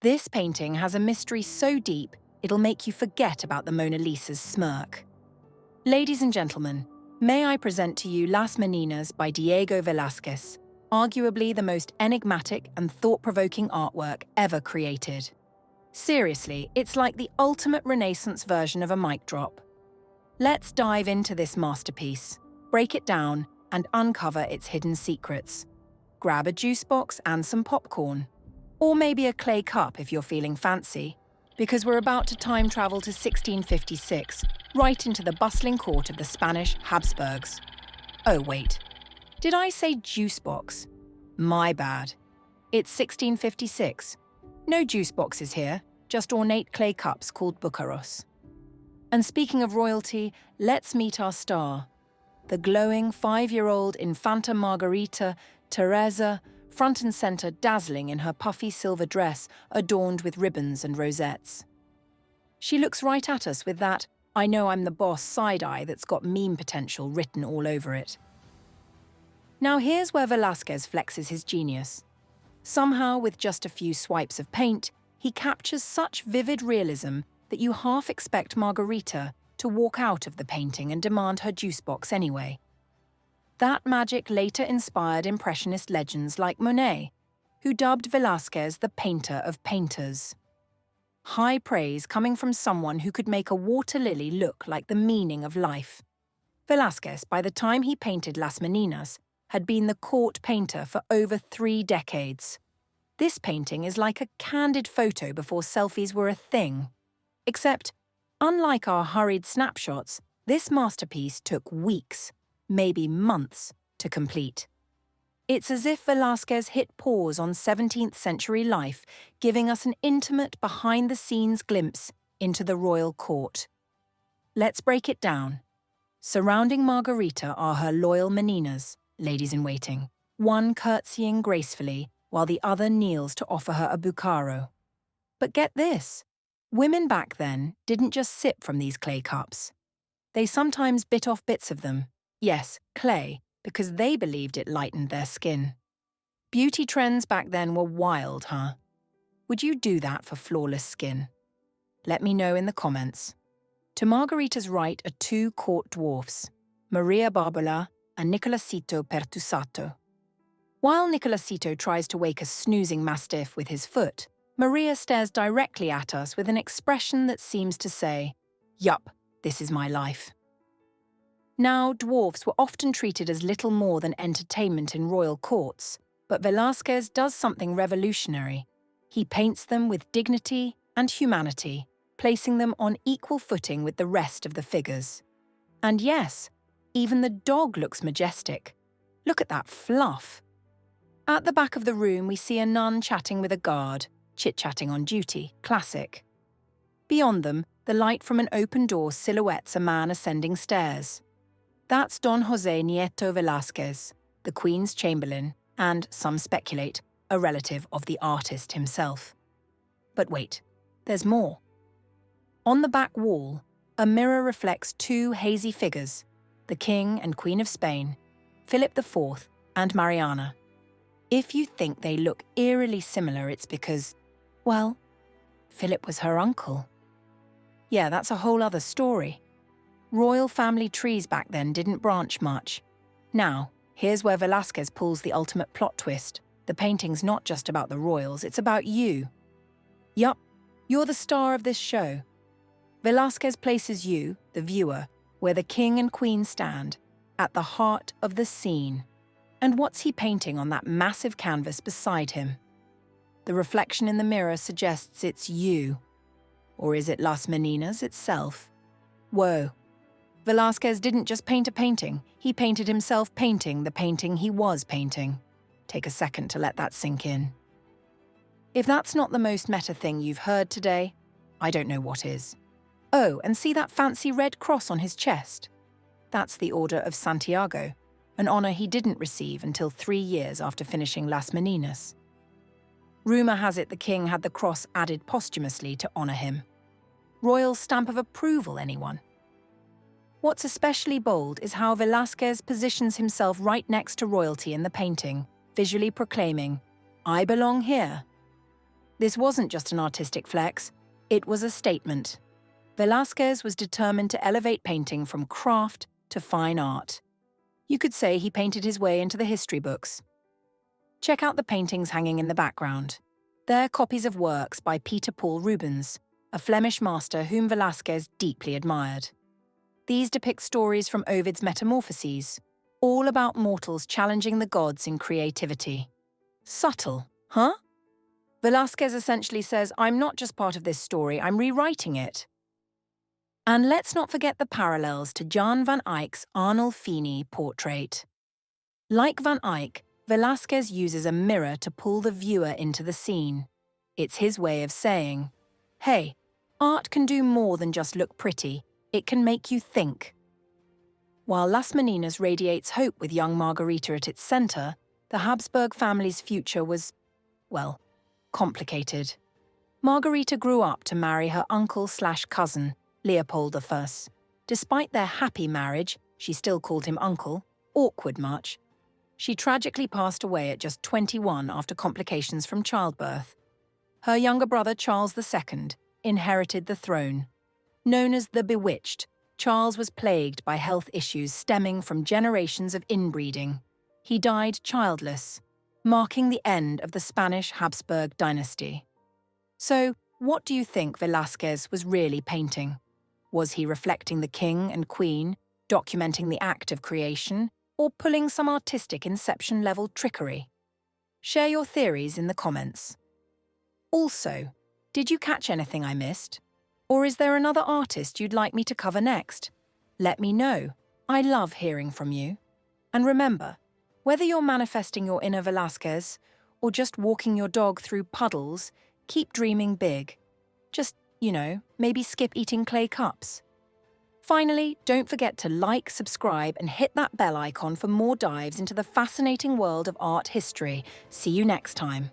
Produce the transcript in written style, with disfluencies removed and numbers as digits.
This painting has a mystery so deep, it'll make you forget about the Mona Lisa's smirk. Ladies and gentlemen, may I present to you Las Meninas by Diego Velasquez, arguably the most enigmatic and thought-provoking artwork ever created. Seriously, it's like the ultimate Renaissance version of a mic drop. Let's dive into this masterpiece, break it down, and uncover its hidden secrets. Grab a juice box and some popcorn. Or maybe a clay cup if you're feeling fancy, because we're about to time travel to 1656, right into the bustling court of the Spanish Habsburgs. Oh wait, did I say juice box? My bad. It's 1656. No juice boxes here, just ornate clay cups called bucaros. And speaking of royalty, let's meet our star. The glowing 5-year-old Infanta Margarita Teresa, front and center dazzling in her puffy silver dress adorned with ribbons and rosettes. She looks right at us with that "I know I'm the boss" side-eye that's got meme potential written all over it. Now here's where Velasquez flexes his genius. Somehow, with just a few swipes of paint, he captures such vivid realism that you half expect Margarita to walk out of the painting and demand her juice box anyway. That magic later inspired Impressionist legends like Monet, who dubbed Velasquez the painter of painters. High praise coming from someone who could make a water lily look like the meaning of life. Velasquez, by the time he painted Las Meninas, had been the court painter for over 3 decades. This painting is like a candid photo before selfies were a thing. Except, unlike our hurried snapshots, this masterpiece took weeks, maybe months, to complete. It's as if Velasquez hit pause on 17th century life, giving us an intimate behind-the-scenes glimpse into the royal court. Let's break it down. Surrounding Margarita are her loyal Meninas, ladies-in-waiting, one curtsying gracefully while the other kneels to offer her a bucaro. But get this, women back then didn't just sip from these clay cups. They sometimes bit off bits of them. Yes, clay, because they believed it lightened their skin. Beauty trends back then were wild, huh? Would you do that for flawless skin? Let me know in the comments. To Margarita's right are 2 court dwarfs, Maria Barbola and Nicolacito Pertusato. While Nicolacito tries to wake a snoozing mastiff with his foot, Maria stares directly at us with an expression that seems to say, "Yup, this is my life." Now, dwarfs were often treated as little more than entertainment in royal courts, but Velasquez does something revolutionary. He paints them with dignity and humanity, placing them on equal footing with the rest of the figures. And yes, even the dog looks majestic. Look at that fluff. At the back of the room, we see a nun chatting with a guard, chit-chatting on duty, classic. Beyond them, the light from an open door silhouettes a man ascending stairs. That's Don José Nieto Velázquez, the Queen's Chamberlain, and, some speculate, a relative of the artist himself. But wait, there's more. On the back wall, a mirror reflects 2 hazy figures, the King and Queen of Spain, Philip IV and Mariana. If you think they look eerily similar, it's because, well, Philip was her uncle. Yeah, that's a whole other story. Royal family trees back then didn't branch much. Now, here's where Velasquez pulls the ultimate plot twist. The painting's not just about the royals, it's about you. Yup, you're the star of this show. Velasquez places you, the viewer, where the king and queen stand, at the heart of the scene. And what's he painting on that massive canvas beside him? The reflection in the mirror suggests it's you. Or is it Las Meninas itself? Whoa. Velasquez didn't just paint a painting, he painted himself painting the painting he was painting. Take a second to let that sink in. If that's not the most meta thing you've heard today, I don't know what is. Oh, and see that fancy red cross on his chest? That's the Order of Santiago, an honor he didn't receive until 3 years after finishing Las Meninas. Rumor has it the king had the cross added posthumously to honor him. Royal stamp of approval, anyone? What's especially bold is how Velasquez positions himself right next to royalty in the painting, visually proclaiming, "I belong here." This wasn't just an artistic flex, it was a statement. Velasquez was determined to elevate painting from craft to fine art. You could say he painted his way into the history books. Check out the paintings hanging in the background. They're copies of works by Peter Paul Rubens, a Flemish master whom Velasquez deeply admired. These depict stories from Ovid's Metamorphoses, all about mortals challenging the gods in creativity. Subtle, huh? Velasquez essentially says, I'm not just part of this story, I'm rewriting it. And let's not forget the parallels to Jan van Eyck's Arnolfini portrait. Like Van Eyck, Velasquez uses a mirror to pull the viewer into the scene. It's his way of saying, hey, art can do more than just look pretty, it can make you think. While Las Meninas radiates hope with young Margarita at its centre, the Habsburg family's future was, well, complicated. Margarita grew up to marry her uncle/cousin, Leopold I. Despite their happy marriage, she still called him uncle, awkward much. She tragically passed away at just 21 after complications from childbirth. Her younger brother, Charles II, inherited the throne. Known as the Bewitched, Charles was plagued by health issues stemming from generations of inbreeding. He died childless, marking the end of the Spanish Habsburg dynasty. So, what do you think Velasquez was really painting? Was he reflecting the king and queen, documenting the act of creation, or pulling some artistic Inception-level trickery? Share your theories in the comments. Also, did you catch anything I missed? Or is there another artist you'd like me to cover next? Let me know. I love hearing from you. And remember, whether you're manifesting your inner Velasquez or just walking your dog through puddles, keep dreaming big. Just, maybe skip eating clay cups. Finally, don't forget to like, subscribe, and hit that bell icon for more dives into the fascinating world of art history. See you next time.